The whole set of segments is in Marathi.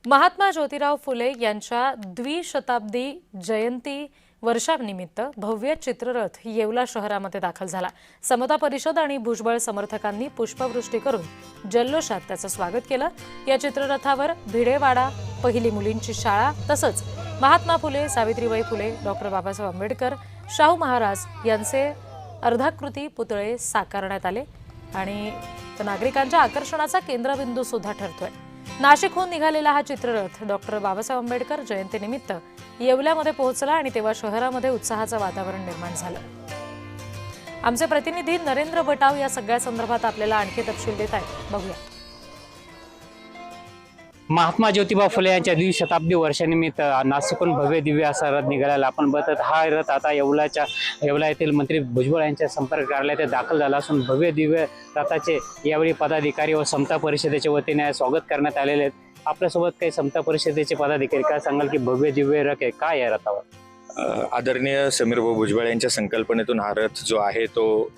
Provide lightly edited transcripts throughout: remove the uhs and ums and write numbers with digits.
महात्मा ज्योतिराव फुले यांच्या द्विशताब्दी जयंती वर्षानिमित्त भव्य चित्ररथ येवला शहरामध्ये दाखल झाला। समता परिषद आणि भुजबळ समर्थकांनी पुष्पवृष्टी करून जल्लोषात त्याचं स्वागत केलं। या चित्ररथावर भिडेवाडा पहिली मुलींची शाळा तसंच महात्मा फुले, सावित्रीबाई फुले, डॉक्टर बाबासाहेब आंबेडकर, शाहू महाराज यांचे अर्धाकृती पुतळे साकारण्यात आले आणि नागरिकांच्या आकर्षणाचा केंद्रबिंदू सुद्धा ठरतोय। नाशिकहून निघालेला हा चित्ररथ डॉक्टर बाबासाहेब आंबेडकर जयंतीनिमित्त येवल्यामध्ये पोहोचला आणि तेव्हा शहरामध्ये उत्साहाचं वातावरण निर्माण झालं। आमचे प्रतिनिधी नरेंद्र बटाव या सगळ्या संदर्भात आपल्याला आणखी तपशील देत आहेत, बघूया। महात्मा ज्योतिबा फुले यांच्या द्विशताब्दी वर्षानिमित्त नाशिकहून भव्य दिव्य असा रथ निघाला। आपण बघत हा रथ आता येवला येथील मंत्री भुजबळ यांच्या संपर्क कार्यालयात दाखल झाला असून भव्य दिव्य रथाचे यावेळी पदाधिकारी व समता परिषदेच्या वतीने स्वागत करण्यात आलेले आहेत। आपल्यासोबत काही समता परिषदेचे पदाधिकारी, काय सांगाल की भव्य दिव्य रथ आहे काय या रथावर? आदरणीय समीरभाऊ भुजबळ यांच्या संकल्पनेतून हा रथ जो आहे तो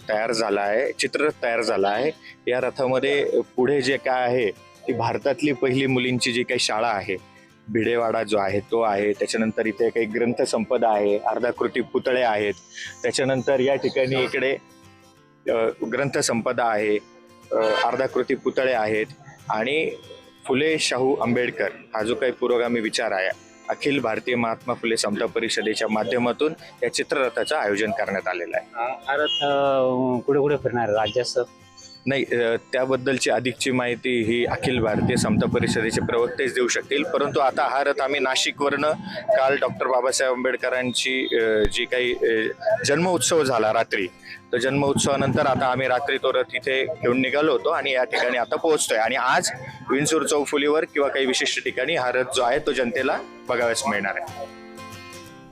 तयार झाला आहे, चित्ररथ तयार झाला आहे। या रथामध्ये पुढे जे काय आहे ती भारतातली पहिली मुलींची जी काही शाळा आहे, भिडेवाडा जो आहे तो आहे, त्याच्यानंतर इथे काही ग्रंथसंपदा आहे, अर्धाकृती पुतळे आहेत, त्याच्यानंतर या ठिकाणी इकडे ग्रंथसंपदा आहे, अर्धाकृती पुतळे आहेत आणि फुले शाहू आंबेडकर हा जो काही पुरोगामी विचार आहे, अखिल भारतीय महात्मा फुले समता परिषदेच्या माध्यमातून या चित्ररथाचं आयोजन करण्यात आलेलं आहे। हा रथ कुठे कुठे फिरणार आहे राज्यासह? नाही, त्याबद्दलची अधिकची माहिती ही अखिल भारतीय समता परिषदेचे प्रवक्तेच देऊ शकतील, परंतु आता हा रथ आम्ही नाशिकवरनं काल डॉक्टर बाबासाहेब आंबेडकरांची जी काही जन्म उत्सव झाला रात्री, तर जन्म उत्सवानंतर आता आम्ही रात्री तो रथ इथे घेऊन निघालो होतो आणि या ठिकाणी आता पोहोचतोय आणि आज विंचूर चौफुलीवर किंवा काही विशिष्ट ठिकाणी हा रथ जो आहे तो जनतेला बघाव्यास मिळणार आहे।